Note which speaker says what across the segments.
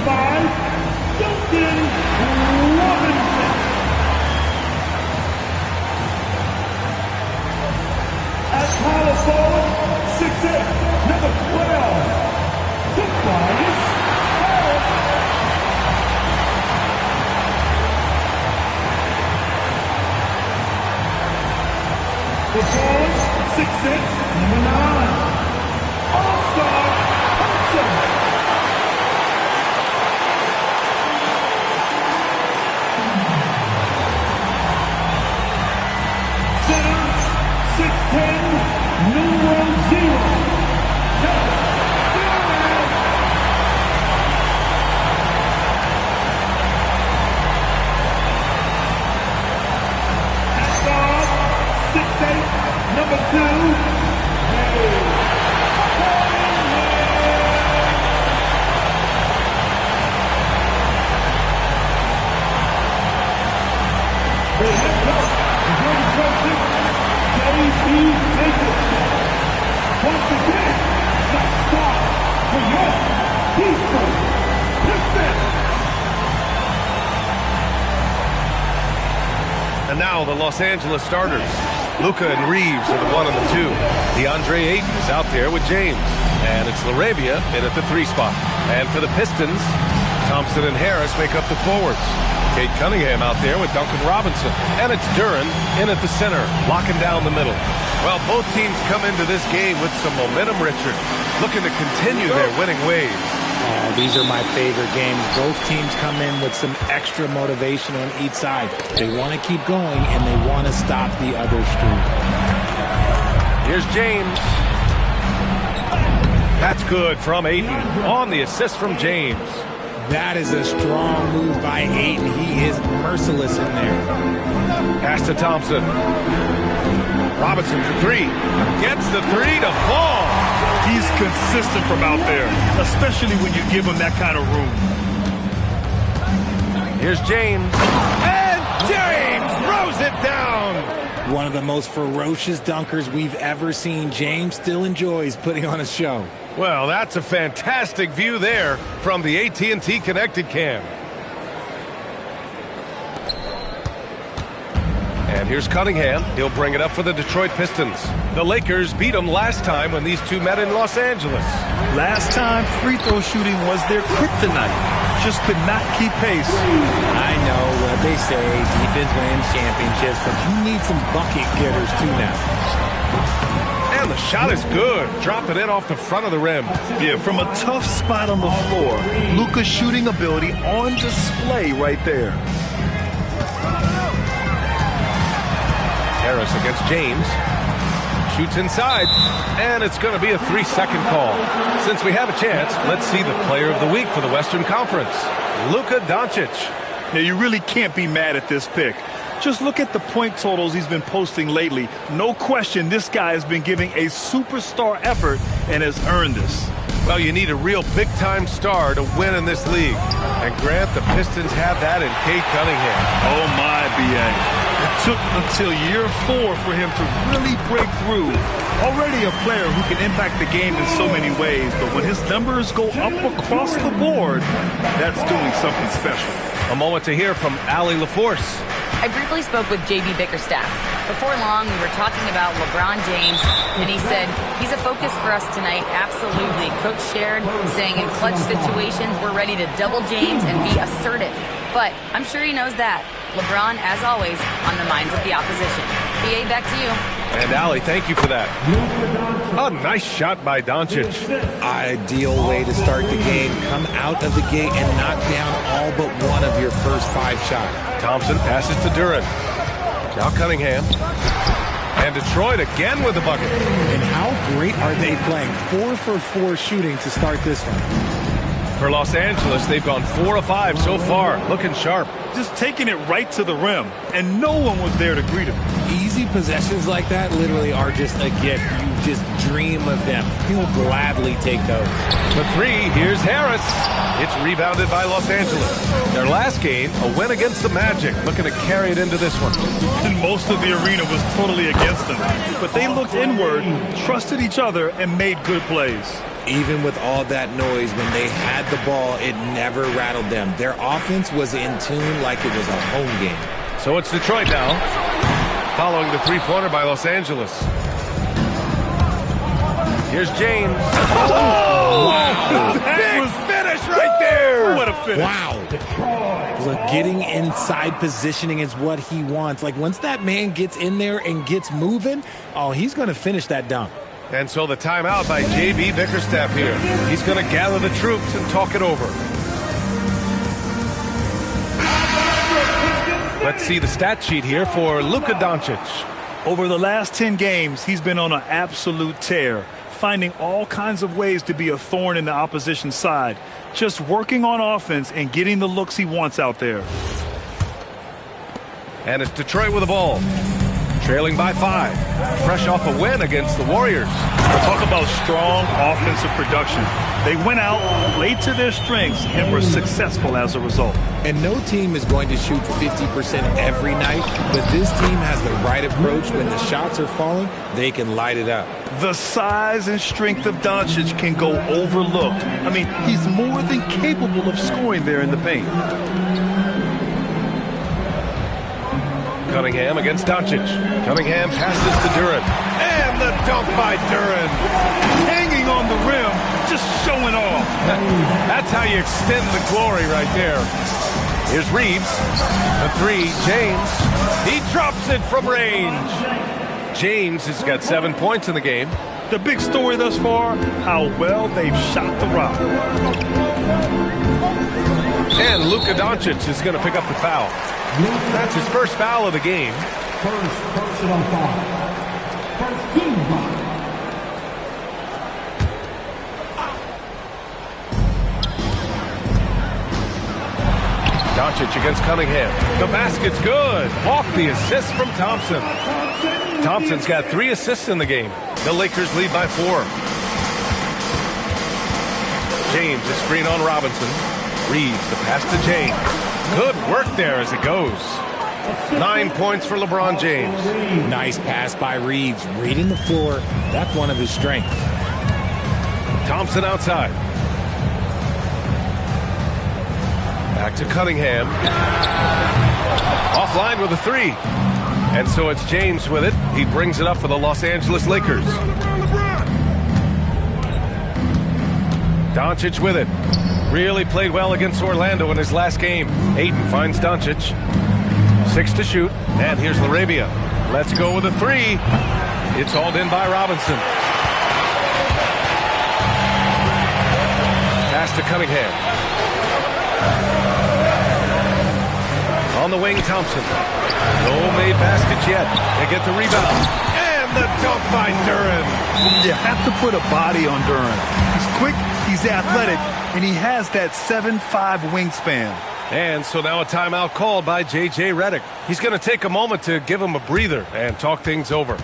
Speaker 1: Duncan Robinson. At power forward, 6'8", number 12, Tobias Harris. The forwards, 6'6", number 9, All-Star Thompson. Centers, 6'10", number 0, number 2, the head coach is going to coach NBA2K26. Once again, the start for your Detroit Pistons.
Speaker 2: And now the Los Angeles starters. Luka and Reeves are the 1 and the 2. DeAndre Ayton is out there with James. And it's LaRavia in at the 3 spot. And for the Pistons, Thompson and Harris make up the forwards. Cade Cunningham out there with Duncan Robinson. And it's Duren in at the center, locking down the middle. Well, both teams come into this game with some momentum, Richard, looking to continue their winning ways.
Speaker 3: These are my favorite games. Both teams come in with some extra motivation on each side. They want to keep going, and they want to stop the other streak.
Speaker 2: Here's James. That's good from Ayton on the assist from James.
Speaker 3: That is a strong move by Ayton. He is merciless in there.
Speaker 2: Pass to Thompson. Robinson for 3. Gets the 3 to fall.
Speaker 1: He's consistent from out there, especially when you give him that kind of room.
Speaker 2: Here's James. And James throws it down.
Speaker 3: One of the most ferocious dunkers we've ever seen. James still enjoys putting on a show.
Speaker 2: Well, that's a fantastic view there from the AT&T Connected Cam. And here's Cunningham. He'll bring it up for the Detroit Pistons. The Lakers beat them last time when these two met in Los Angeles.
Speaker 1: Last time, free throw shooting was their kryptonite. Just could not keep pace.
Speaker 3: I know what they say, defense wins championships, but you need some bucket getters too now.
Speaker 2: And the shot is good. Dropping it off the front of the rim.
Speaker 1: Yeah, from a tough spot on the floor. Luka's shooting ability on display right there.
Speaker 2: Harris against James. Shoots inside. And it's going to be a 3-second call. Since we have a chance, let's see the player of the week for the Western Conference. Luka Doncic.
Speaker 1: Now, you really can't be mad at this pick. Just look at the point totals he's been posting lately. No question this guy has been giving a superstar effort and has earned this.
Speaker 2: Well, you need a real big-time star to win in this league. And Grant, the Pistons have that in Cade Cunningham.
Speaker 1: Oh, my, B.A. It took until year 4 for him to really break through. Already a player who can impact the game in so many ways, but when his numbers go up across the board, that's doing something special.
Speaker 2: A moment to hear from Allie LaForce.
Speaker 4: I briefly spoke with J.B. Bickerstaff. Before long, we were talking about LeBron James, and he said, he's a focus for us tonight, absolutely. Coach shared, saying in clutch situations, we're ready to double James and be assertive. But I'm sure he knows that. LeBron, as always, on the minds of the opposition. B.A., back to you.
Speaker 2: And Allie, thank you for that. A nice shot by Doncic.
Speaker 3: Ideal way to start the game. Come out of the gate and knock down all but one of your first 5 shots.
Speaker 2: Thompson passes to Duren. Now Cunningham. And Detroit again with the bucket.
Speaker 3: And how great are they playing? 4 for 4 shooting to start this one.
Speaker 2: For Los Angeles, they've gone 4 of 5 so far. Looking sharp.
Speaker 1: Just taking it right to the rim, and no one was there to greet him.
Speaker 3: Easy possessions like that literally are just a gift. You just dream of them. He'll gladly take those.
Speaker 2: The 3, here's Harris. It's rebounded by Los Angeles. Their last game, a win against the Magic, looking to carry it into this one.
Speaker 1: And most of the arena was totally against them. But they looked inward, trusted each other, and made good plays.
Speaker 3: Even with all that noise, when they had the ball, it never rattled them. Their offense was in tune like it was a home game.
Speaker 2: So it's Detroit now, following the three-pointer by Los Angeles. Here's James.
Speaker 3: Oh! Wow.
Speaker 2: Big finish right there.
Speaker 1: What a finish.
Speaker 3: Wow. Look, getting inside positioning is what he wants. Like, once that man gets in there and gets moving, oh, he's going to finish that dunk.
Speaker 2: And so the timeout by J.B. Bickerstaff here. He's going to gather the troops and talk it over. Let's see the stat sheet here for Luka Doncic.
Speaker 1: Over the last 10 games, he's been on an absolute tear, finding all kinds of ways to be a thorn in the opposition's side, just working on offense and getting the looks he wants out there.
Speaker 2: And it's Detroit with the ball, trailing by 5, fresh off a win against the Warriors.
Speaker 1: We'll talk about strong offensive production. They went out, played to their strengths, and were successful as a result.
Speaker 3: And no team is going to shoot 50% every night, but this team has the right approach. When the shots are falling, they can light it up.
Speaker 1: The size and strength of Doncic can go overlooked. I mean, he's more than capable of scoring there in the paint.
Speaker 2: Cunningham against Doncic. Cunningham passes to Durant. And the dunk by Durant.
Speaker 1: Hanging on the rim, just showing off.
Speaker 2: That's how you extend the glory right there. Here's Reeves. The three, James. He drops it from range. James has got 7 points in the game.
Speaker 1: The big story thus far, how well they've shot the rock.
Speaker 2: And Luka Doncic is going to pick up the foul. That's his first foul of the game.
Speaker 5: First personal foul. First team foul.
Speaker 2: Doncic against Cunningham. The basket's good. Off the assist from Thompson. Thompson's got 3 assists in the game. The Lakers lead by 4. James, a screen on Robinson. Reeves, the pass to James. Good work there as it goes. 9 points for LeBron James.
Speaker 3: Nice pass by Reeves. Reading the floor. That's one of his strengths.
Speaker 2: Thompson outside. Back to Cunningham. Offline with a 3. And so it's James with it. He brings it up for the Los Angeles Lakers. Doncic with it. Really played well against Orlando in his last game. Ayton finds Doncic. 6 to shoot. And here's LaRavia. Let's go with a 3. It's hauled in by Robinson. Pass to Cunningham. On the wing, Thompson. No made baskets yet. They get the rebound. And the dunk by Durant.
Speaker 1: You have to put a body on Durant. He's quick, he's athletic, and he has that 7'5" wingspan.
Speaker 2: And so now a timeout called by J.J. Redick. He's going to take a moment to give him a breather and talk things over.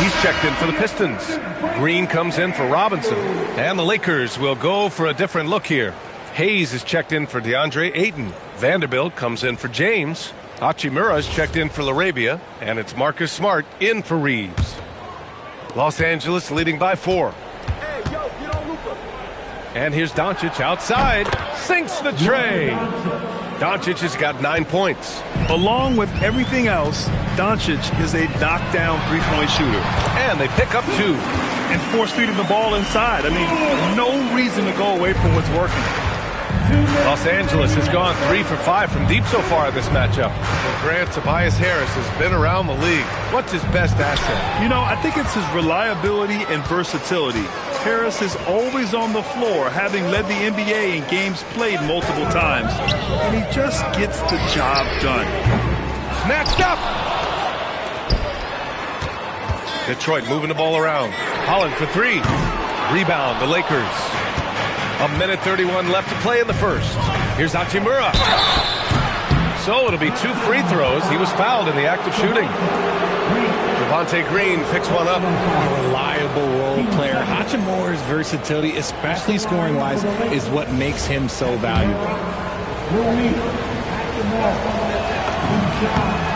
Speaker 2: He's checked in for the Pistons. Green comes in for Robinson. And the Lakers will go for a different look here. Hayes is checked in for DeAndre Ayton. Vanderbilt comes in for James. Hachimura's checked in for LaRavia. And it's Marcus Smart in for Reeves. Los Angeles leading by 4. And here's Doncic outside. Sinks the tray. Doncic has got 9 points.
Speaker 1: Along with everything else, Doncic is a knockdown three-point shooter.
Speaker 2: And they pick up 2.
Speaker 1: And force feeding the ball inside. I mean, no reason to go away from what's working.
Speaker 2: Los Angeles has gone 3 for 5 from deep so far in this matchup. And Grant, Tobias Harris has been around the league. What's his best asset?
Speaker 1: You know, I think it's his reliability and versatility. Harris is always on the floor, having led the NBA in games played multiple times. And he just gets the job done.
Speaker 2: Snatched up! Detroit moving the ball around. Holland for 3. Rebound, the Lakers. 1:31 left to play in the first. Here's Hachimura. So it'll be 2 free throws. He was fouled in the act of shooting. Devontae Green picks one up.
Speaker 3: A reliable role player. Hachimura's versatility, especially scoring-wise, is what makes him so valuable.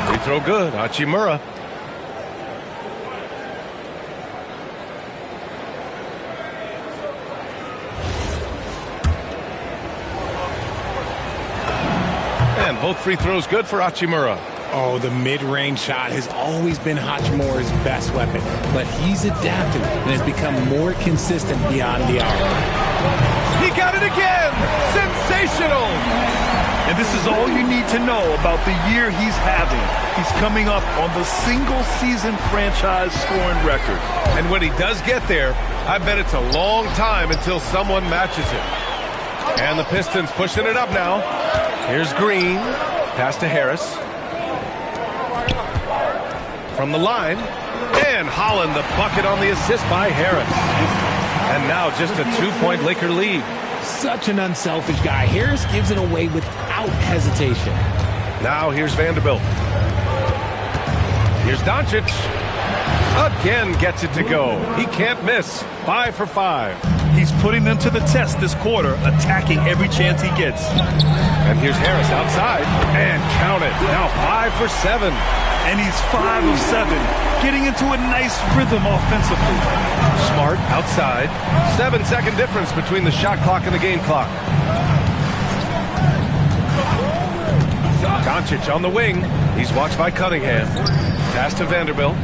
Speaker 2: Free throw good. Hachimura. And both free throws good for Hachimura.
Speaker 3: Oh, the mid-range shot has always been Hachimura's best weapon, but he's adapted and has become more consistent beyond the arc.
Speaker 2: He got it again! Sensational!
Speaker 1: And this is all you need to know about the year he's having. He's coming up on the single-season franchise scoring record.
Speaker 2: And when he does get there, I bet it's a long time until someone matches it. And the Pistons pushing it up now. Here's Green. Pass to Harris. From the line. And Holland, the bucket on the assist by Harris. And now just a 2-point Laker lead.
Speaker 3: Such an unselfish guy. Harris gives it away without hesitation.
Speaker 2: Now here's Vanderbilt. Here's Doncic. Again gets it to go. He can't miss. 5 for 5.
Speaker 1: He's putting them to the test this quarter, attacking every chance he gets.
Speaker 2: And here's Harris outside. And count it. Now 5 for 7.
Speaker 1: And he's 5 of 7, getting into a nice rhythm offensively.
Speaker 2: Smart outside. 7-second difference between the shot clock and the game clock. Doncic on the wing. He's watched by Cunningham. Pass to Vanderbilt.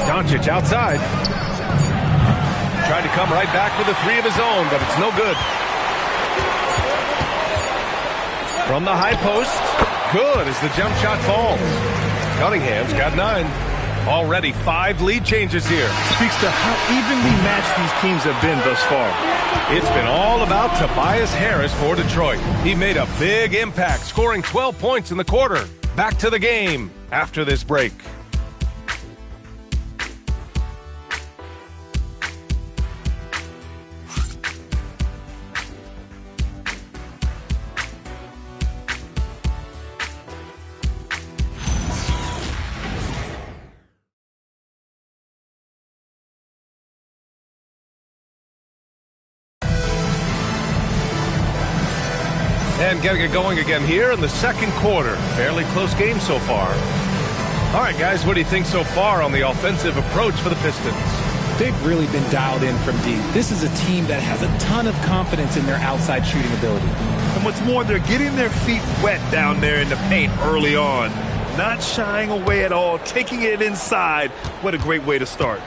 Speaker 2: Doncic outside. Tried to come right back with a 3 of his own, but it's no good. From the high post. Good as the jump shot falls. Cunningham's got 9. Already 5 lead changes here.
Speaker 1: Speaks to how evenly matched these teams have been thus far.
Speaker 2: It's been all about Tobias Harris for Detroit. He made a big impact, scoring 12 points in the quarter. Back to the game after this break. And getting it going again here in the second quarter. Fairly close game so far. All right, guys, what do you think so far on the offensive approach for the Pistons?
Speaker 3: They've really been dialed in from deep. This is a team that has a ton of confidence in their outside shooting ability.
Speaker 1: And what's more, they're getting their feet wet down there in the paint early on. Not shying away at all, taking it inside. What a great way to start.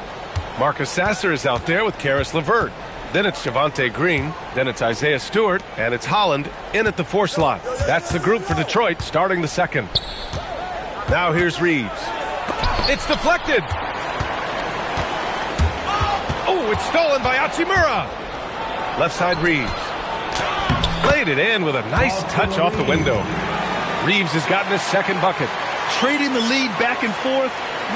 Speaker 2: Marcus Sasser is out there with Karis LeVert. Then it's Javonte Green. Then it's Isaiah Stewart. And it's Holland in at the 4 slot. That's the group for Detroit starting the second. Now here's Reeves. It's deflected. Oh, it's stolen by Hachimura. Left side Reeves. Played it in with a nice touch off the window. Reeves has gotten his second bucket.
Speaker 1: Trading the lead back and forth,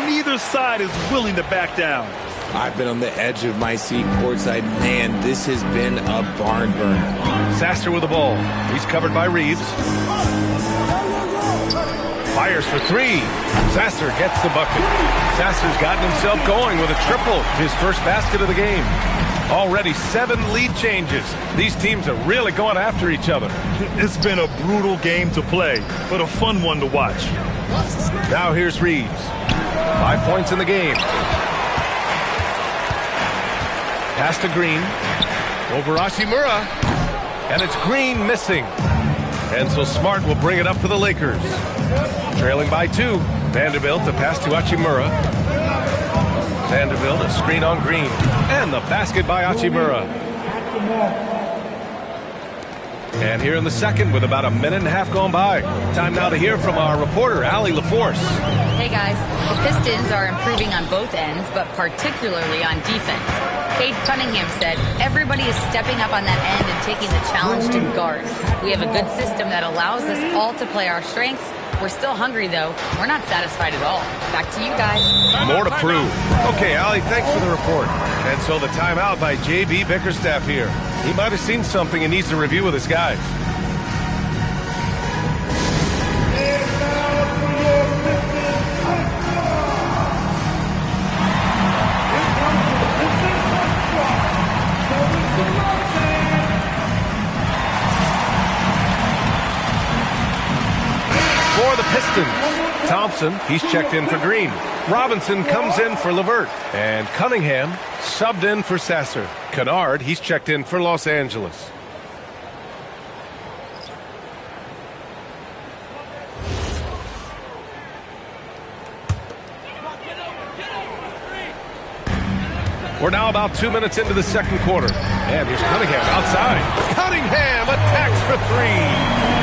Speaker 1: neither side is willing to back down.
Speaker 3: I've been on the edge of my seat courtside. Man, this has been a barn burner.
Speaker 2: Sasser with the ball. He's covered by Reeves. Fires for 3. Sasser gets the bucket. Sasser's gotten himself going with a triple. His first basket of the game. Already 7 lead changes. These teams are really going after each other.
Speaker 1: It's been a brutal game to play, but a fun one to watch.
Speaker 2: Now here's Reeves. 5 points in the game. Pass to Green. Over Hachimura. And it's Green missing. And so Smart will bring it up for the Lakers. Trailing by 2. Vanderbilt, the pass to Hachimura. Vanderbilt, a screen on Green. And the basket by Hachimura. And here in the second with about a minute and a half gone by. Time now to hear from our reporter, Allie LaForce.
Speaker 4: Hey guys, the Pistons are improving on both ends, but particularly on defense. Cade Cunningham said, everybody is stepping up on that end and taking the challenge to guard. We have a good system that allows us all to play our strengths. We're still hungry, though. We're not satisfied at all. Back to you guys.
Speaker 2: More to prove. Okay, Allie, thanks for the report. And so the timeout by J.B. Bickerstaff here. He might have seen something he needs to review with his guys. Pistons. Thompson, he's checked in for Green. Robinson comes in for LeVert. And Cunningham subbed in for Sasser. Kennard, he's checked in for Los Angeles. We're now about 2 minutes into the second quarter. And here's Cunningham outside. Cunningham attacks for three.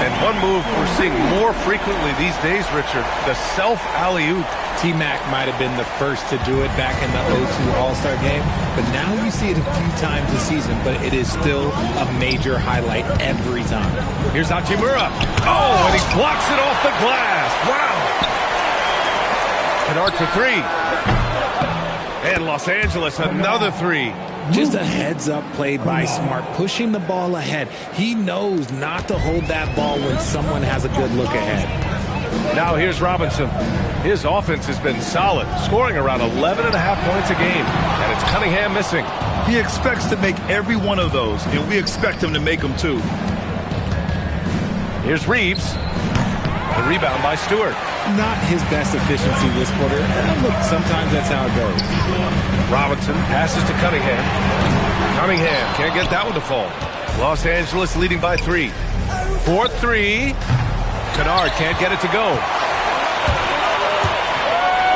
Speaker 2: And one move we're seeing more frequently these days, Richard, the self-alley-oop.
Speaker 3: T-Mac might have been the first to do it back in the 02 All-Star game, but now you see it a few times this season, but it is still a major highlight every time.
Speaker 2: Here's Hachimura. Oh, and he blocks it off the glass. Wow. Kennard for three. And Los Angeles, another three.
Speaker 3: Just a heads-up play by Smart, pushing the ball ahead. He knows not to hold that ball when someone has a good look ahead.
Speaker 2: Now here's Robinson. His offense has been solid, scoring around 11.5 points a game. And it's Cunningham missing.
Speaker 1: He expects to make every one of those, and we expect him to make them too.
Speaker 2: Here's Reeves. The rebound by Stewart.
Speaker 3: Not his best efficiency this quarter. And look, sometimes that's how it goes.
Speaker 2: Robinson passes to Cunningham. Cunningham can't get that one to fall. Los Angeles leading by three. 4-3. Kennard can't get it to go.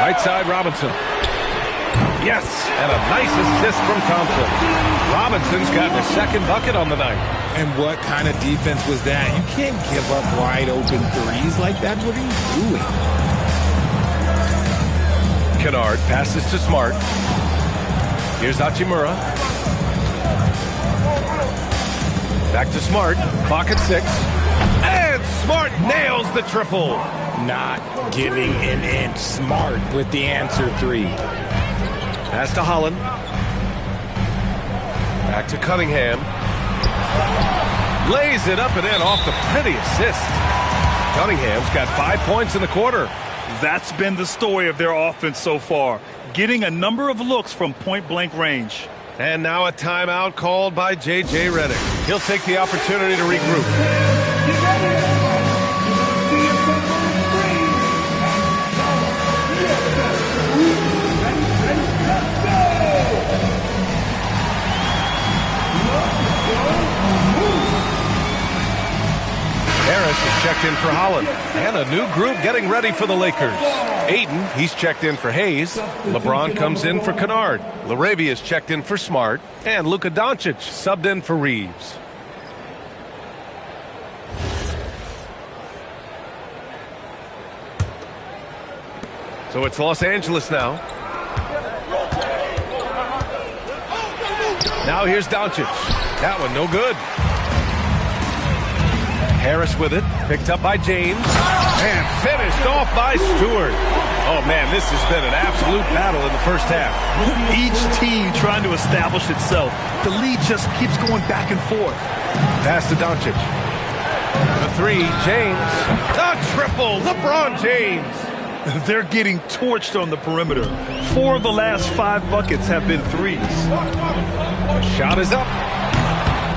Speaker 2: Right side, Robinson. Yes, and a nice assist from Thompson. Robinson's gotten a second bucket on the night.
Speaker 3: And what kind of defense was that? You can't give up wide open threes like that. What are you doing?
Speaker 2: Kennard passes to Smart. Here's Hachimura. Back to Smart. Clock at 6. And Smart nails the triple.
Speaker 3: Not giving an inch. Smart with the answer three.
Speaker 2: Pass to Holland. Back to Cunningham. Lays it up and in off the pretty assist. Cunningham's got 5 points in the quarter.
Speaker 1: That's been the story of their offense so far, getting a number of looks from point-blank range.
Speaker 2: And now a timeout called by J.J. Redick. He'll take the opportunity to regroup. Harris is checked in for Holland. And a new group getting ready for the Lakers. Aiden, he's checked in for Hayes. LeBron comes in for Kennard. LaRavia is checked in for Smart. And Luka Doncic subbed in for Reeves. So it's Los Angeles now. Now here's Doncic. That one no good. Harris with it, picked up by James, and finished off by Stewart. Oh, man, this has been an absolute battle in the first half.
Speaker 1: Each team trying to establish itself. The lead just keeps going back and forth.
Speaker 2: Pass to Doncic. The three, James. The triple, LeBron James.
Speaker 1: They're getting torched on the perimeter. 4 of the last 5 buckets have been threes.
Speaker 2: Shot is up.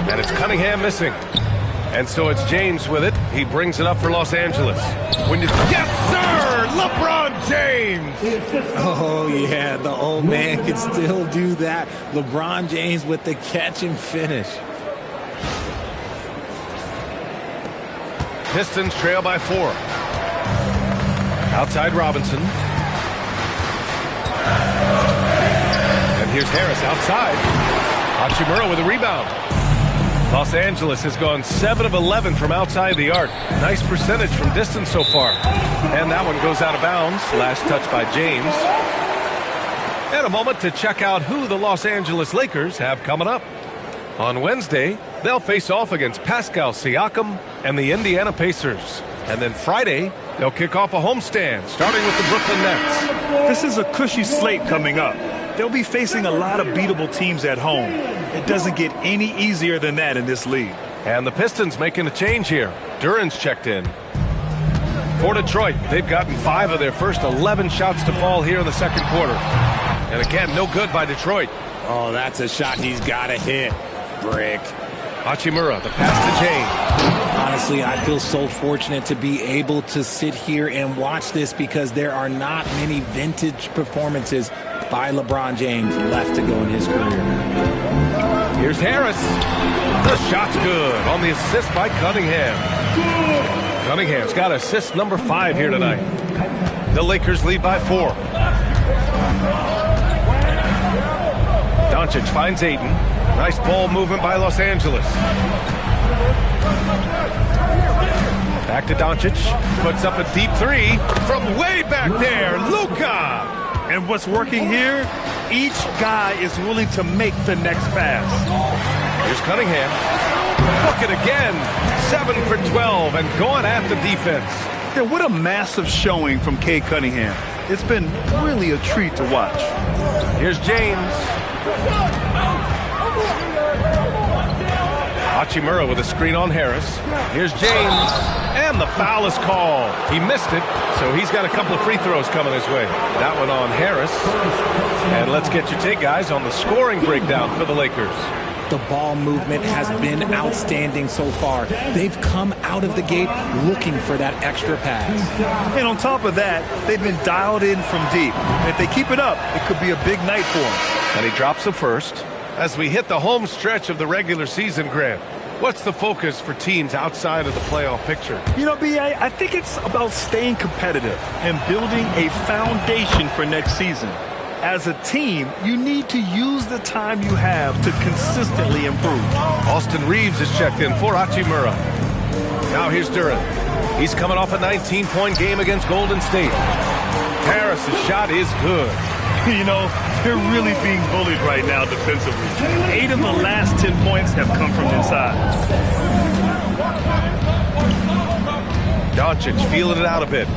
Speaker 2: And it's Cunningham missing. And so it's James with it. He brings it up for Los Angeles. Yes, sir! LeBron James!
Speaker 3: Oh, yeah, the old man can still do that. LeBron James with the catch and finish.
Speaker 2: Pistons trail by 4. Outside Robinson. And here's Harris outside. Hachimura with a rebound. Los Angeles has gone 7 of 11 from outside the arc. Nice percentage from distance so far. And that one goes out of bounds. Last touch by James. And a moment to check out who the Los Angeles Lakers have coming up. On Wednesday, they'll face off against Pascal Siakam and the Indiana Pacers. And then Friday, they'll kick off a homestand, starting with the Brooklyn Nets.
Speaker 1: This is a cushy slate coming up. They'll be facing a lot of beatable teams at home. It doesn't get any easier than that in this league.
Speaker 2: And the Pistons making a change here. Duran's checked in. For Detroit, they've gotten 5 of their first 11 shots to fall here in the second quarter. And again, no good by Detroit.
Speaker 3: Oh, that's a shot he's got to hit. Brick.
Speaker 2: Hachimura, the pass to James.
Speaker 3: Honestly, I feel so fortunate to be able to sit here and watch this because there are not many vintage performances by LeBron James left to go in his career.
Speaker 2: Here's Harris. The shot's good on the assist by Cunningham. Cunningham's got assist number 5 here tonight. The Lakers lead by 4. Doncic finds Ayton. Nice ball movement by Los Angeles. Back to Doncic. Puts up a deep 3 from way back there. Luka!
Speaker 1: And what's working here, each guy is willing to make the next pass.
Speaker 2: Here's Cunningham. Look it again. 7 for 12 and going at the defense.
Speaker 1: Yeah, what a massive showing from Cade Cunningham. It's been really a treat to watch.
Speaker 2: Here's James. Hachimura with a screen on Harris. Here's James. And the foul is called. He missed it, so he's got a couple of free throws coming his way. That one on Harris. And let's get your take, guys, on the scoring breakdown for the Lakers.
Speaker 3: The ball movement has been outstanding so far. They've come out of the gate looking for that extra pass.
Speaker 1: And on top of that, they've been dialed in from deep. If they keep it up, it could be a big night for them.
Speaker 2: And he drops the first. As we hit the home stretch of the regular season, Grant, what's the focus for teams outside of the playoff picture?
Speaker 1: You know, B.A., I think it's about staying competitive and building a foundation for next season. As a team, you need to use the time you have to consistently improve.
Speaker 2: Austin Reeves is checked in for Hachimura. Now here's Duran. He's coming off a 19-point game against Golden State. Harris's shot is good.
Speaker 1: You know, they're really being bullied right now defensively. 8 of the last 10 points have come from inside.
Speaker 2: Doncic feeling it out a bit.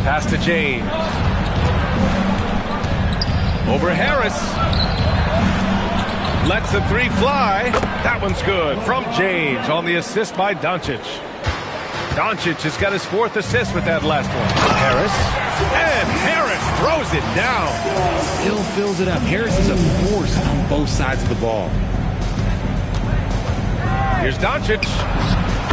Speaker 2: Pass to James. Over Harris. Lets the 3 fly. That one's good from James on the assist by Doncic. Doncic has got his 4th assist with that last one. Harris. And Harris throws it down.
Speaker 3: Still fills it up. Harris is a force on both sides of the ball.
Speaker 2: Here's Doncic.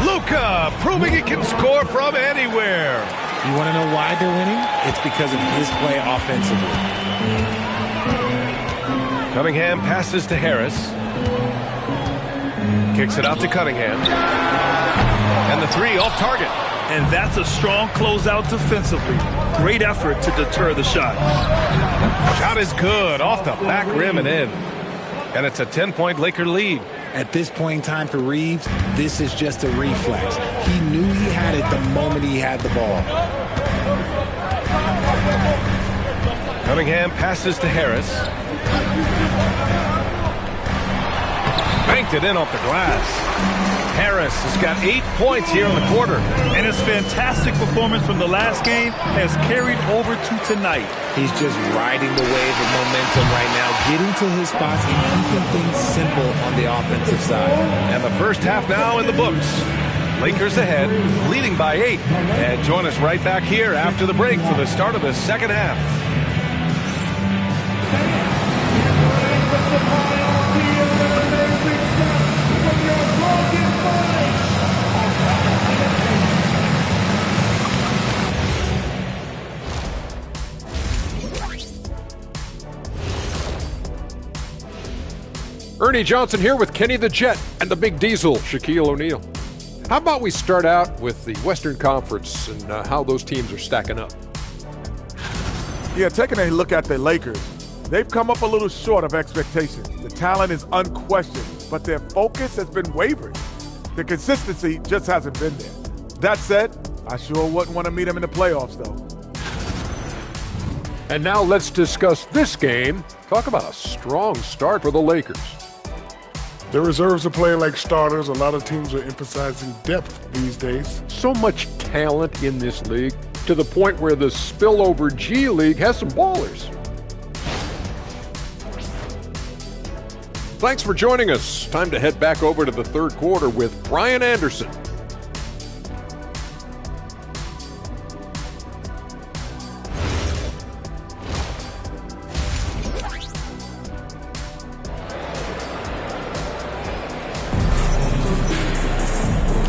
Speaker 2: Luka proving he can score from anywhere.
Speaker 3: You want to know why they're winning? It's because of his play offensively.
Speaker 2: Cunningham passes to Harris. Kicks it out to Cunningham. And the 3 off target.
Speaker 1: And that's a strong closeout defensively. Great effort to deter the shot.
Speaker 2: Shot is good off the back rim and in. And it's a 10-point Laker lead.
Speaker 3: At this point in time for Reeves, this is just a reflex. He knew he had it the moment he had the ball.
Speaker 2: Cunningham passes to Harris. Banked it in off the glass. Harris has got 8 points here in the quarter.
Speaker 1: And his fantastic performance from the last game has carried over to tonight.
Speaker 3: He's just riding the wave of momentum right now, getting to his spots and keeping things simple on the offensive side.
Speaker 2: And the first half now in the books. Lakers ahead, leading by 8. And join us right back here after the break for the start of the second half.
Speaker 6: Ernie Johnson here with Kenny the Jet and the Big Diesel, Shaquille O'Neal. How about we start out with the Western Conference and how those teams are stacking up?
Speaker 7: Yeah, taking a look at the Lakers, they've come up a little short of expectations. The talent is unquestioned, but their focus has been wavering. The consistency just hasn't been there. That said, I sure wouldn't want to meet them in the playoffs, though.
Speaker 6: And now let's discuss this game. Talk about a strong start for the Lakers.
Speaker 8: The reserves are playing like starters. A lot of teams are emphasizing depth these days.
Speaker 6: So much talent in this league, to the point where the spillover G League has some ballers. Thanks for joining us. Time to head back over to the third quarter with Brian Anderson.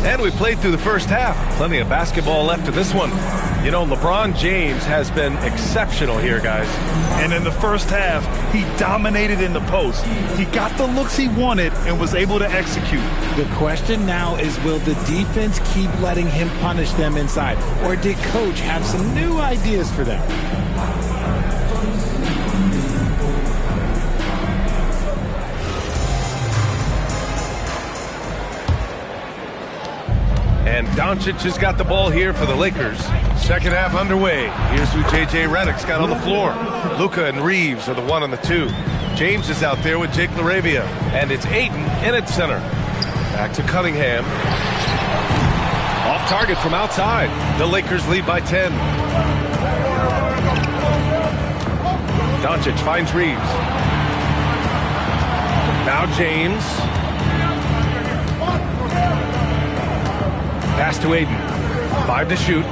Speaker 2: And we played through the first half. Plenty of basketball left in this one. You know, LeBron James has been exceptional here, guys.
Speaker 1: And in the first half, he dominated in the post. He got the looks he wanted and was able to execute.
Speaker 3: The question now is, will the defense keep letting him punish them inside? Or did Coach have some new ideas for them?
Speaker 2: And Doncic has got the ball here for the Lakers. Second half underway. Here's who J.J. Redick's got on the floor. Luka and Reeves are the 1 and the 2. James is out there with Jake LaRavia. And it's Ayton in at center. Back to Cunningham. Off target from outside. The Lakers lead by 10. Doncic finds Reeves. Now James. Pass to Ayton. 5 to shoot.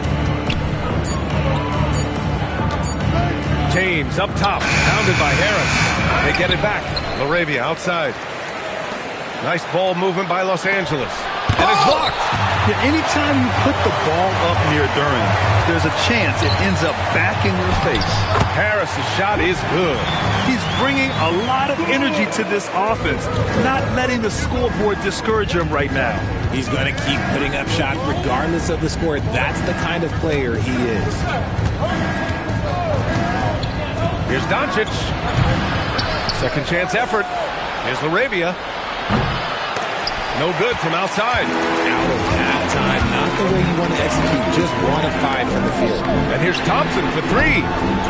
Speaker 2: James up top. Pounded by Harris. They get it back. LaRavia outside. Nice ball movement by Los Angeles. And it's blocked.
Speaker 1: Yeah, anytime you put the ball up near Duran, there's a chance it ends up back in your face.
Speaker 2: Harris's shot is good.
Speaker 1: He's bringing a lot of energy to this offense, not letting the scoreboard discourage him right now.
Speaker 3: He's going to keep putting up shots regardless of the score. That's the kind of player he is.
Speaker 2: Here's Doncic. Second chance effort. Here's LaRavia. No good from outside.
Speaker 3: Out of halftime, not the way you want to execute. Just 1 of 5 from the field.
Speaker 2: And here's Thompson for 3.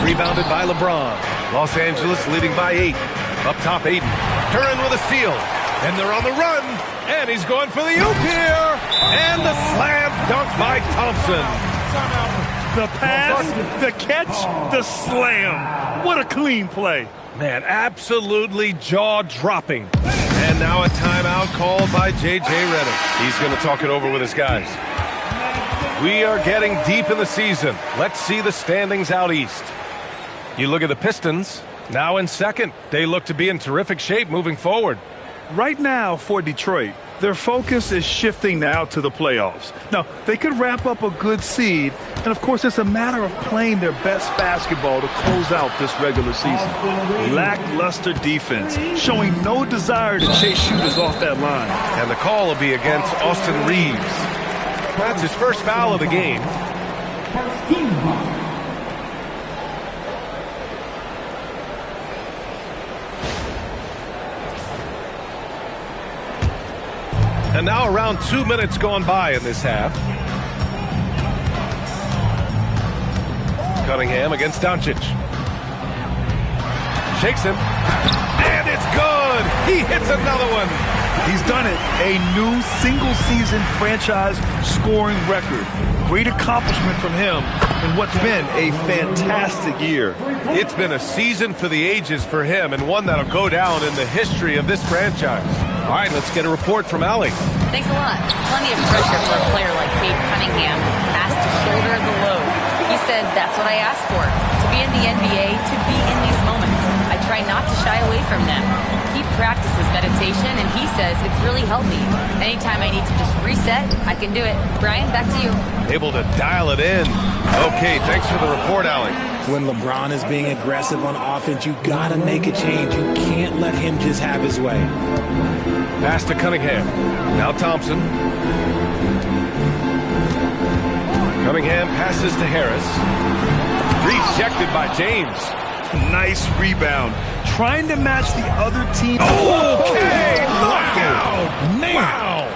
Speaker 2: Rebounded by LeBron. Los Angeles leading by 8. Up top, Ayton. Duran with a steal. And they're on the run. And he's going for the oop here. And the slam dunk by Thompson.
Speaker 1: The pass, the catch, the slam. What a clean play.
Speaker 2: Man, absolutely jaw-dropping. And now a timeout called by J.J. Redick. He's going to talk it over with his guys. We are getting deep in the season. Let's see the standings out east. You look at the Pistons, now in second. They look to be in terrific shape moving forward.
Speaker 1: Right now for Detroit, their focus is shifting now to the playoffs. Now, they could wrap up a good seed, and of course it's a matter of playing their best basketball to close out this regular season. Lackluster defense, showing no desire to chase shooters off that line.
Speaker 2: And the call will be against Austin Reeves. That's his first foul of the game. And now around 2 minutes gone by in this half. Cunningham against Doncic. Shakes him. And it's good. He hits another one.
Speaker 1: He's done it. A new single-season franchise scoring record. Great accomplishment from him in what's been a fantastic year.
Speaker 2: It's been a season for the ages for him, and one that'll go down in the history of this franchise. All right, let's get a report from Allie.
Speaker 4: Thanks a lot. Plenty of pressure for a player like Cade Cunningham. Asked to shoulder the load. He said, that's what I asked for. To be in the NBA, to be in these moments. I try not to shy away from them. He practices meditation, and he says it's really helped me. Anytime I need to just reset, I can do it. Brian, back to you.
Speaker 2: Able to dial it in. Okay, thanks for the report, Allie.
Speaker 3: When LeBron is being aggressive on offense, you got to make a change. You can't let him just have his way.
Speaker 2: Pass to Cunningham. Now Thompson. Cunningham passes to Harris. Rejected by James.
Speaker 1: Nice rebound. Trying to match the other team.
Speaker 2: Okay, lockout.
Speaker 3: Wow.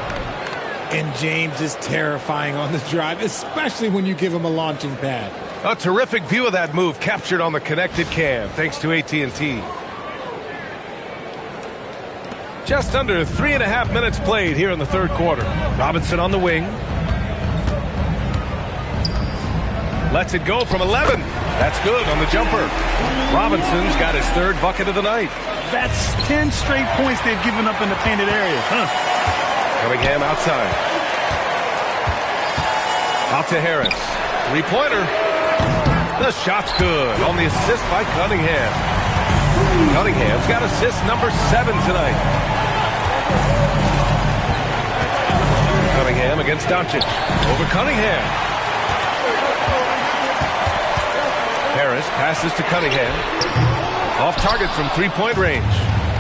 Speaker 3: And James is terrifying on the drive, especially when you give him a launching pad.
Speaker 2: A terrific view of that move captured on the connected cam, thanks to AT&T. Just under 3.5 minutes played here in the third quarter. Robinson on the wing. Lets it go from 11. That's good on the jumper. Robinson's got his third bucket of the night.
Speaker 1: That's 10 straight points they've given up in the painted area.
Speaker 2: Cunningham outside. Out to Harris. Three-pointer. The shot's good on the assist by Cunningham. Cunningham's got assist number 7 tonight. Cunningham against Doncic. Over Cunningham. Harris passes to Cunningham. Off target from three-point range.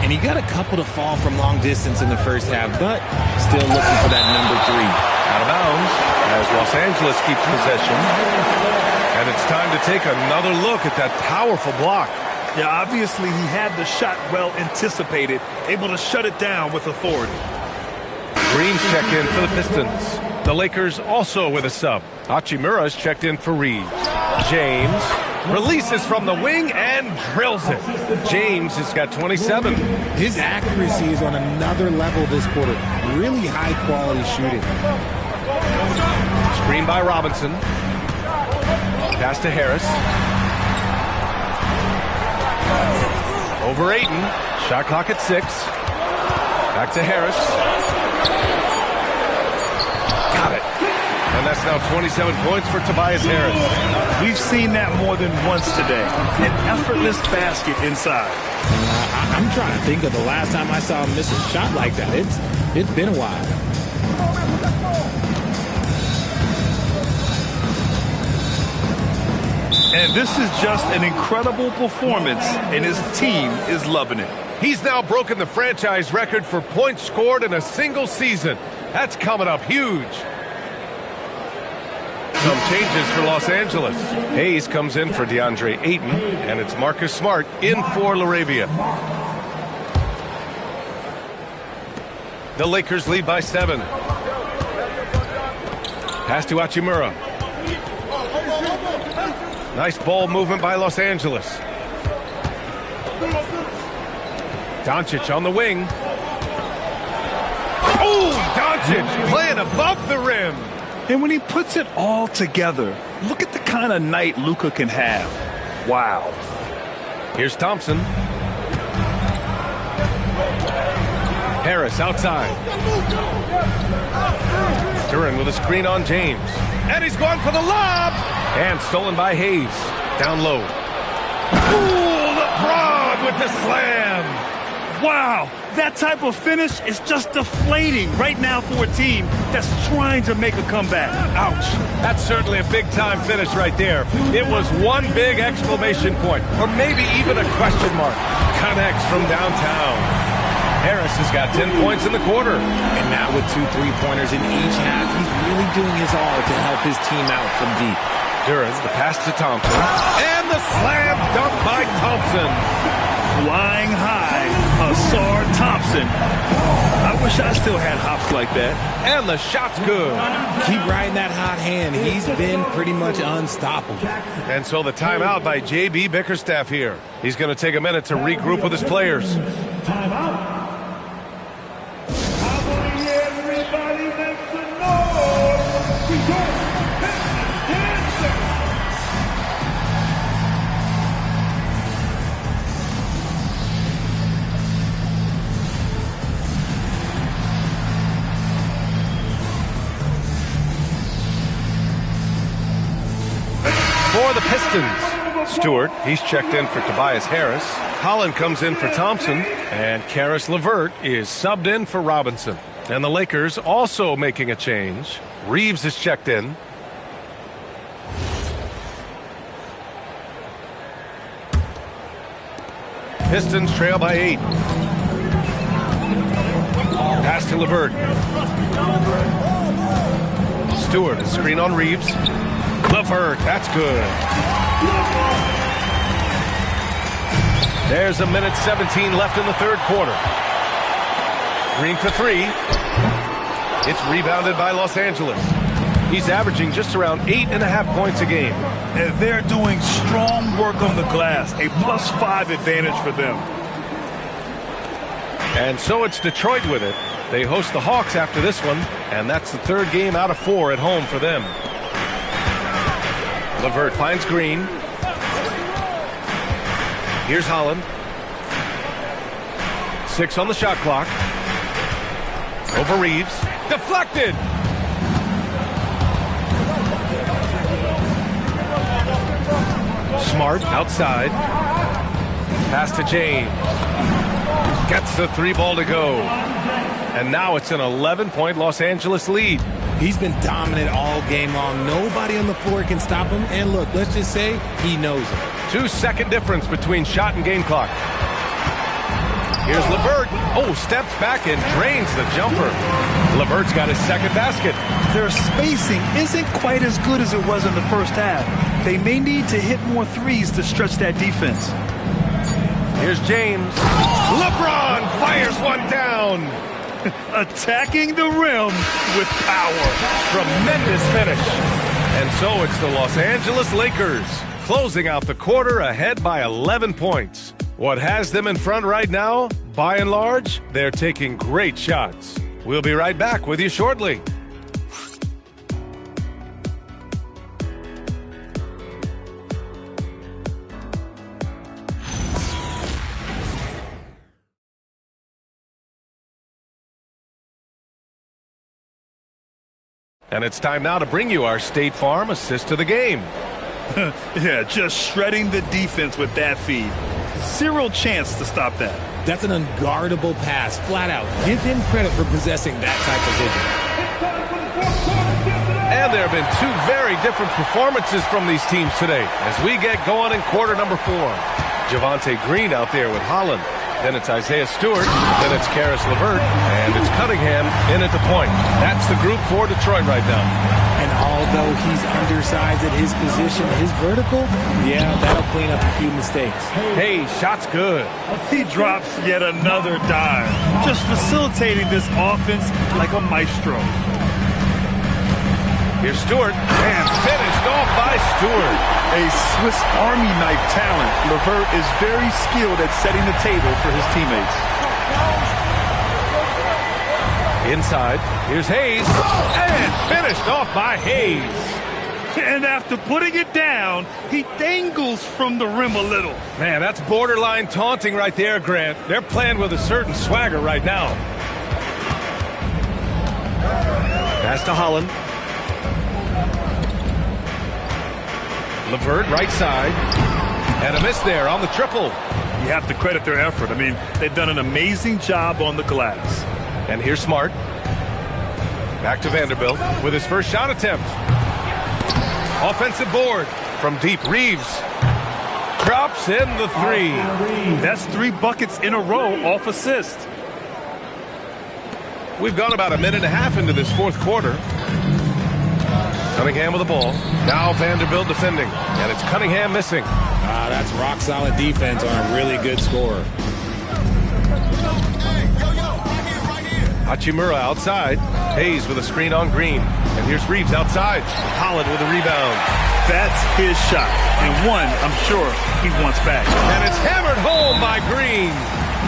Speaker 3: And he got a couple to fall from long distance in the first half, but still looking for that number 3.
Speaker 2: Out of bounds as Los Angeles keeps possession. And it's time to take another look at that powerful block.
Speaker 1: Yeah, obviously he had the shot well anticipated, able to shut it down with authority.
Speaker 2: Green's checked in for the Pistons. The Lakers also with a sub. Hachimura's checked in for Reeves. James releases from the wing and drills it. James has got 27.
Speaker 3: His accuracy is on another level this quarter. Really high-quality shooting.
Speaker 2: Screen by Robinson. Pass to Harris. Over Ayton. Shot clock at 6. Back to Harris. Got it. And that's now 27 points for Tobias Harris.
Speaker 1: We've seen that more than once today. An effortless basket inside.
Speaker 3: I'm trying to think of the last time I saw him miss a shot like that. It's been a while.
Speaker 1: And this is just an incredible performance, and his team is loving it.
Speaker 2: He's now broken the franchise record for points scored in a single season. That's coming up huge. Some changes for Los Angeles. Hayes comes in for DeAndre Ayton, and it's Marcus Smart in for LaRavia. The Lakers lead by 7. Pass to Hachimura. Nice ball movement by Los Angeles. Doncic on the wing. Oh, Doncic playing above the rim.
Speaker 1: And when he puts it all together, look at the kind of night Luka can have. Wow.
Speaker 2: Here's Thompson. Harris outside. Duran with a screen on James. And he's going for the lob. And stolen by Hayes. Down low. Ooh, LeBron with the slam.
Speaker 1: Wow, that type of finish is just deflating right now for a team that's trying to make a comeback. Ouch.
Speaker 2: That's certainly a big-time finish right there. It was one big exclamation point, or maybe even a question mark. Connects from downtown. Harris has got 10 points in the quarter.
Speaker 3: And now with 2 3-pointers in each half, he's really doing his all to help his team out from deep.
Speaker 2: Duran, the pass to Thompson. And the slam dunk by Thompson.
Speaker 1: Flying high, Asar Thompson. I wish I still had hops like that.
Speaker 2: And the shot's good.
Speaker 3: Keep riding that hot hand. He's been pretty much unstoppable.
Speaker 2: And so the timeout by J.B. Bickerstaff here. He's going to take a minute to regroup with his players.
Speaker 5: Timeout. Everybody makes some noise.
Speaker 2: For the Pistons, Stewart, he's checked in for Tobias Harris. Holland comes in for Thompson. And Karis LeVert is subbed in for Robinson. And the Lakers also making a change. Reeves is checked in. Pistons trail by 8. Pass to LeVert. Stewart, a screen on Reeves. LeVert, that's good. There's 1:17 left in the third quarter. Green for 3. It's rebounded by Los Angeles. He's averaging just around 8.5 points a game.
Speaker 1: And they're doing strong work on the glass, a +5 advantage for them.
Speaker 2: And so it's Detroit with it. They host the Hawks after this one, and that's the third game out of 4 at home for them. LeVert finds Green. Here's Holland. 6 on the shot clock. Over Reeves. Deflected! Smart outside. Pass to James. Gets the 3 ball to go. And now it's an 11-point Los Angeles lead.
Speaker 3: He's been dominant all game long. Nobody on the floor can stop him. And look, let's just say he knows it.
Speaker 2: 2-second difference between shot and game clock. Here's LeVert. Oh, steps back and drains the jumper. LeVert's got his second basket.
Speaker 1: Their spacing isn't quite as good as it was in the first half. They may need to hit more threes to stretch that defense.
Speaker 2: Here's James. LeBron fires one down.
Speaker 1: Attacking the rim with power.
Speaker 2: Tremendous finish. And so it's the Los Angeles Lakers closing out the quarter ahead by 11 points. What has them in front right now? By and large, they're taking great shots. We'll be right back with you shortly. And it's time now to bring you our State Farm assist to the game.
Speaker 1: Yeah, just shredding the defense with that feed. Zero chance to stop that.
Speaker 3: That's an unguardable pass, flat out. Give him credit for possessing that type of vision.
Speaker 2: And there have been two very different performances from these teams today as we get going in quarter number 4. Javonte Green out there with Holland. Then it's Isaiah Stewart. Then it's Karis LeVert. And it's Cunningham in at the point. That's the group for Detroit right now.
Speaker 3: And although he's undersized at his position, his vertical, yeah, that'll clean up a few mistakes.
Speaker 2: Hey, shot's good.
Speaker 1: He drops yet another dime. Just facilitating this offense like a maestro.
Speaker 2: Here's Stewart. And finished off by Stewart.
Speaker 1: A Swiss Army knife talent. LeVert is very skilled at setting the table for his teammates.
Speaker 2: Inside, here's Hayes. And finished off by Hayes.
Speaker 1: And after putting it down, he dangles from the rim a little.
Speaker 2: Man, that's borderline taunting right there, Grant. They're playing with a certain swagger right now. Pass to Holland. LeVert, right side. And a miss there on the triple.
Speaker 1: You have to credit their effort. I mean, they've done an amazing job on the glass.
Speaker 2: And here's Smart. Back to Vanderbilt with his first shot attempt. Offensive board from deep. Reeves drops in the 3.
Speaker 1: That's 3 buckets in a row off assist.
Speaker 2: We've gone about a minute and a half into this fourth quarter. Cunningham with the ball. Now Vanderbilt defending. And it's Cunningham missing.
Speaker 3: That's rock-solid defense on a really good score.
Speaker 2: Hachimura outside. Hayes with a screen on Green. And here's Reeves outside. Holland with a rebound.
Speaker 1: That's his shot. And one, I'm sure, he wants back.
Speaker 2: And it's hammered home by Green.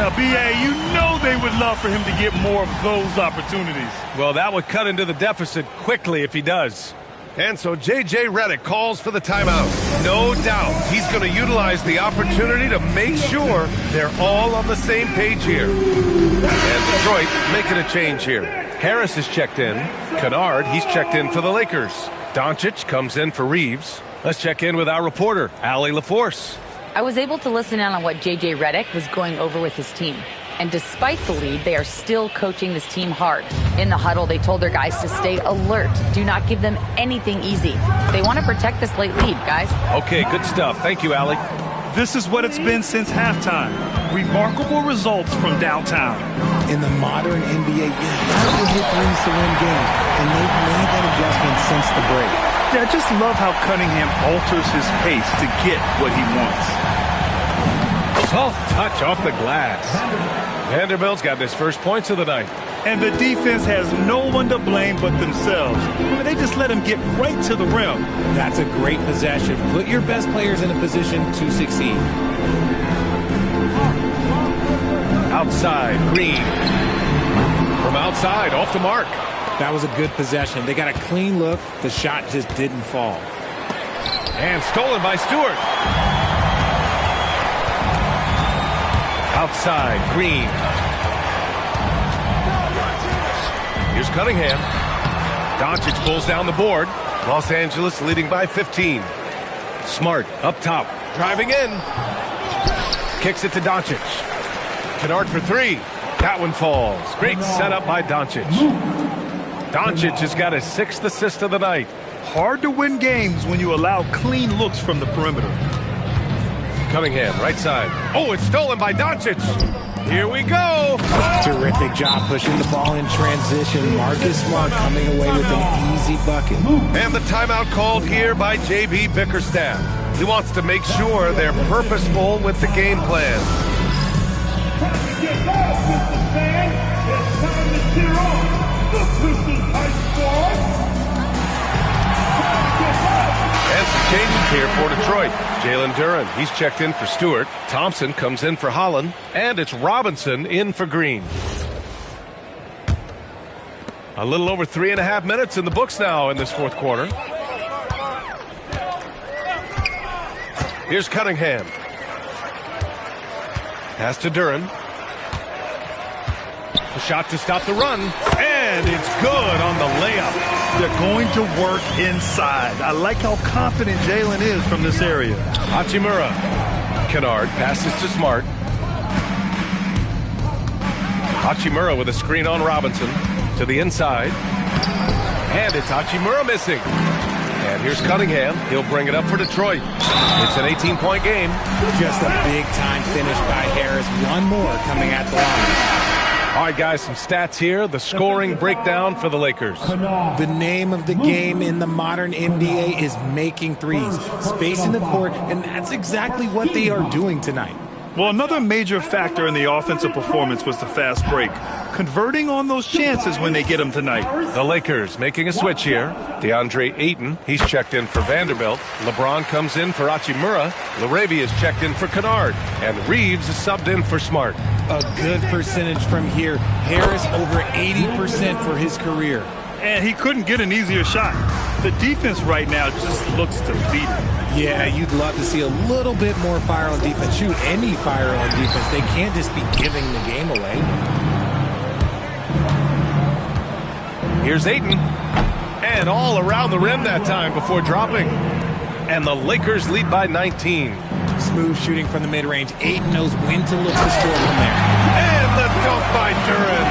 Speaker 1: Now, B.A., you know they would love for him to get more of those opportunities.
Speaker 2: Well, that would cut into the deficit quickly if he does. And so J.J. Redick calls for the timeout. No doubt he's going to utilize the opportunity to make sure they're all on the same page here. And Detroit making a change here. Harris is checked in. Kennard, he's checked in for the Lakers. Doncic comes in for Reeves. Let's check in with our reporter, Allie LaForce.
Speaker 4: I was able to listen in on what J.J. Redick was going over with his team. And despite the lead, they are still coaching this team hard. In the huddle, they told their guys to stay alert. Do not give them anything easy. They want to protect this late lead, guys.
Speaker 2: Okay, good stuff. Thank you, Allie.
Speaker 1: This is what it's been since halftime. Remarkable results from downtown.
Speaker 3: In the modern NBA, you have to hit threes to win games. And they've made that adjustment since the break.
Speaker 1: Yeah, I just love how Cunningham alters his pace to get what he wants.
Speaker 2: Soft touch off the glass. Vanderbilt's got his first points of the night.
Speaker 1: And the defense has no one to blame but themselves. I mean, they just let him get right to the rim.
Speaker 3: That's a great possession. Put your best players in a position to succeed.
Speaker 2: Outside, Green. From outside, off the mark.
Speaker 3: That was a good possession. They got a clean look. The shot just didn't fall.
Speaker 2: And stolen by Stewart. Outside, Green. Here's Cunningham. Doncic pulls down the board. Los Angeles leading by 15. Smart up top. Driving in. Kicks it to Doncic. Kennard for 3. That one falls. Great setup by Doncic. Doncic has got his 6th assist of the night.
Speaker 1: Hard to win games when you allow clean looks from the perimeter.
Speaker 2: Cunningham, right side. Oh, it's stolen by Doncic. Here we go.
Speaker 3: Terrific job pushing the ball in transition. Marcus Smart coming away with an easy bucket.
Speaker 2: And the timeout called here by J.B. Bickerstaff. He wants to make sure they're purposeful with the game plan. And some changes here for Detroit. Jalen Duren, he's checked in for Stewart. Thompson comes in for Holland. And it's Robinson in for Green. A little over 3.5 minutes in the books now in this fourth quarter. Here's Cunningham. Pass to Duren. A shot to stop the run. And it's good on the layup.
Speaker 1: They're going to work inside. I like how confident Jalen is from this area.
Speaker 2: Hachimura. Kennard passes to Smart. Hachimura with a screen on Robinson to the inside. And it's Hachimura missing. And here's Cunningham. He'll bring it up for Detroit. It's an 18-point game.
Speaker 3: Just a big-time finish by Harris. One more coming at the line.
Speaker 2: All right, guys, some stats here. The scoring breakdown for the Lakers.
Speaker 3: The name of the game in the modern NBA is making threes, spacing the court, and that's exactly what they are doing tonight.
Speaker 1: Well, another major factor in the offensive performance was the fast break. Converting on those chances when they get them tonight.
Speaker 2: The Lakers making a switch here. DeAndre Ayton, he's checked in for Vanderbilt. LeBron comes in for Hachimura. LaRavia is checked in for Kennard. And Reeves is subbed in for Smart.
Speaker 3: A good percentage from here. Harris over 80% for his career.
Speaker 1: And he couldn't get an easier shot. The defense right now just looks defeated.
Speaker 3: Yeah, you'd love to see a little bit more fire on defense. Shoot, any fire on defense. They can't just be giving the game away.
Speaker 2: Here's Ayton. And all around the rim that time before dropping. And the Lakers lead by 19.
Speaker 3: Smooth shooting from the mid-range. Ayton knows when to look to score from there.
Speaker 2: And the dunk by Duren.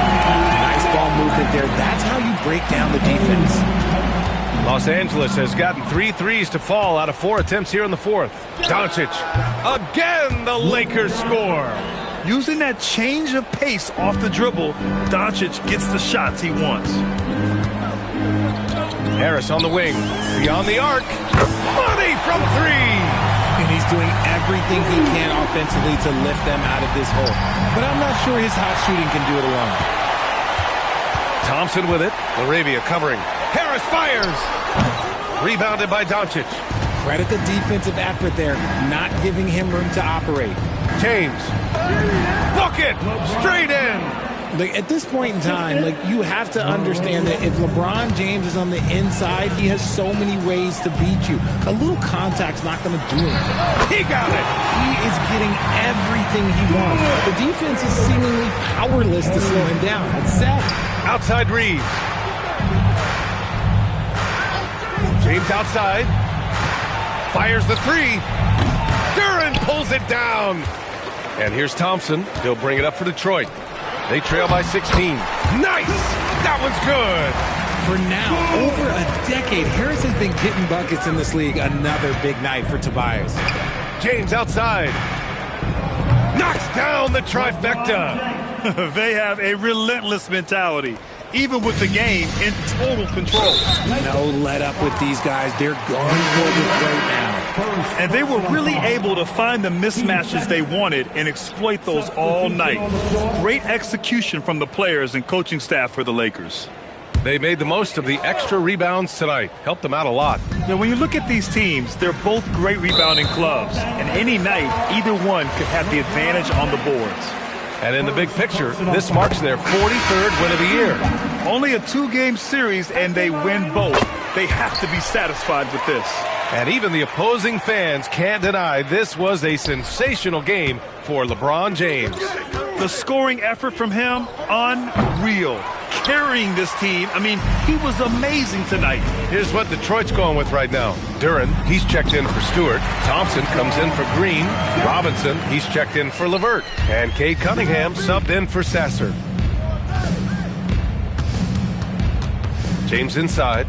Speaker 3: Nice ball movement there. That's how you break down the defense.
Speaker 2: Los Angeles has gotten 3 threes to fall out of 4 attempts here in the fourth. Doncic. Again, the Lakers score.
Speaker 1: Using that change of pace off the dribble, Doncic gets the shots he wants.
Speaker 2: Harris on the wing. Beyond the arc. Money from 3.
Speaker 3: And he's doing everything he can offensively to lift them out of this hole. But I'm not sure his hot shooting can do it alone.
Speaker 2: Thompson with it. LaRavia covering. Harris fires. Rebounded by Doncic.
Speaker 3: Credit the defensive effort there, not giving him room to operate.
Speaker 2: James. Bucket. Straight in.
Speaker 3: Like, at this point in time, like, you have to understand that if LeBron James is on the inside, he has so many ways to beat you. A little contact's not going to do anything.
Speaker 2: He got it.
Speaker 3: He is getting everything he wants. The defense is seemingly powerless to slow him down. It's sad.
Speaker 2: Outside Reeves. James outside. Fires the 3. Duren pulls it down. And here's Thompson. He'll bring it up for Detroit. They trail by 16. Nice! That one's good.
Speaker 3: For now, over a decade, Harris has been getting buckets in this league. Another big night for Tobias.
Speaker 2: James outside. Knocks down the trifecta.
Speaker 1: They have a relentless mentality, even with the game in total control.
Speaker 3: No let up with these guys. They're going for it right now.
Speaker 1: And they were really able to find the mismatches they wanted and exploit those all night. Great execution from the players and coaching staff for the Lakers.
Speaker 2: They made the most of the extra rebounds tonight. Helped them out a lot.
Speaker 1: Now, when you look at these teams, they're both great rebounding clubs. And any night, either one could have the advantage on the boards.
Speaker 2: And in the big picture, this marks their 43rd win of the year.
Speaker 1: Only a 2-game series, and they win both. They have to be satisfied with this.
Speaker 2: And even the opposing fans can't deny this was a sensational game for LeBron James.
Speaker 1: The scoring effort from him, unreal. Carrying this team, I mean, he was amazing tonight.
Speaker 2: Here's what Detroit's going with right now. Duren, he's checked in for Stewart. Thompson comes in for Green. Robinson, he's checked in for LeVert. And Cade Cunningham subbed in for Sasser. James inside.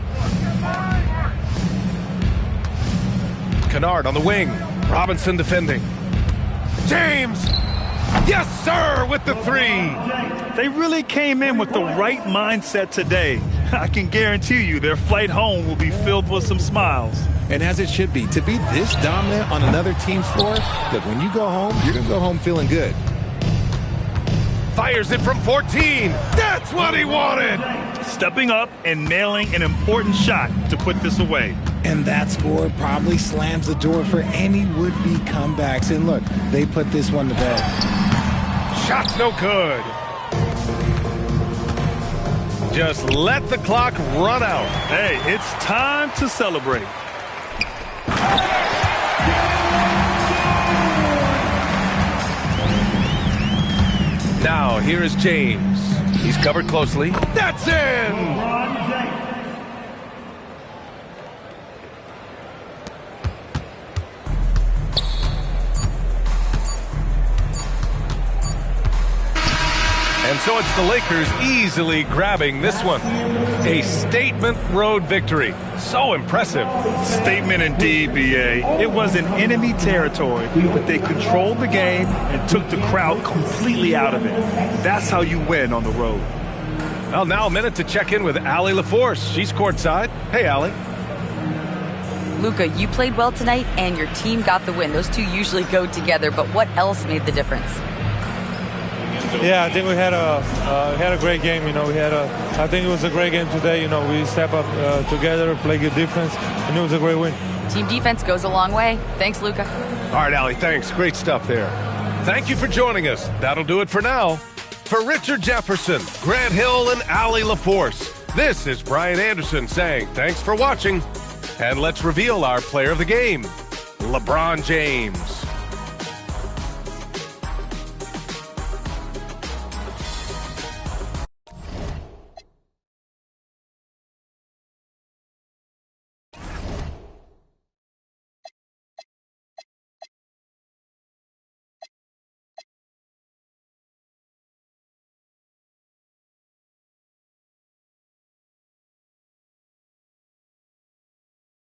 Speaker 2: Kennard on the wing. Robinson defending. James! Yes, sir, with the three.
Speaker 1: They really came in with the right mindset today. I can guarantee you their flight home will be filled with some smiles.
Speaker 3: And as it should be, to be this dominant on another team's floor, look, when you go home, you're going to go home feeling good.
Speaker 2: Fires it from 14. That's what he wanted.
Speaker 1: Stepping up and nailing an important shot to put this away.
Speaker 3: And that score probably slams the door for any would-be comebacks. And look, they put this one to bed.
Speaker 2: Shot's no good. Just let the clock run out.
Speaker 1: Hey, it's time to celebrate.
Speaker 2: Now, here is James. He's covered closely. That's in! And so it's the Lakers easily grabbing this one. A statement road victory. So impressive.
Speaker 1: Statement indeed, BA. It was in enemy territory, but they controlled the game and took the crowd completely out of it. That's how you win on the road.
Speaker 2: Well, now a minute to check in with Allie LaForce. She's courtside. Hey, Allie.
Speaker 4: Luka, you played well tonight, and your team got the win. Those two usually go together, but what else made the difference?
Speaker 9: Yeah, I think we had a great game. You know, I think it was a great game today. You know, we step up together, play good defense, and it was a great win.
Speaker 4: Team defense goes a long way. Thanks, Luka.
Speaker 2: All right, Allie, thanks. Great stuff there. Thank you for joining us. That'll do it for now. For Richard Jefferson, Grant Hill, and Allie LaForce, this is Brian Anderson saying thanks for watching. And let's reveal our player of the game, LeBron James.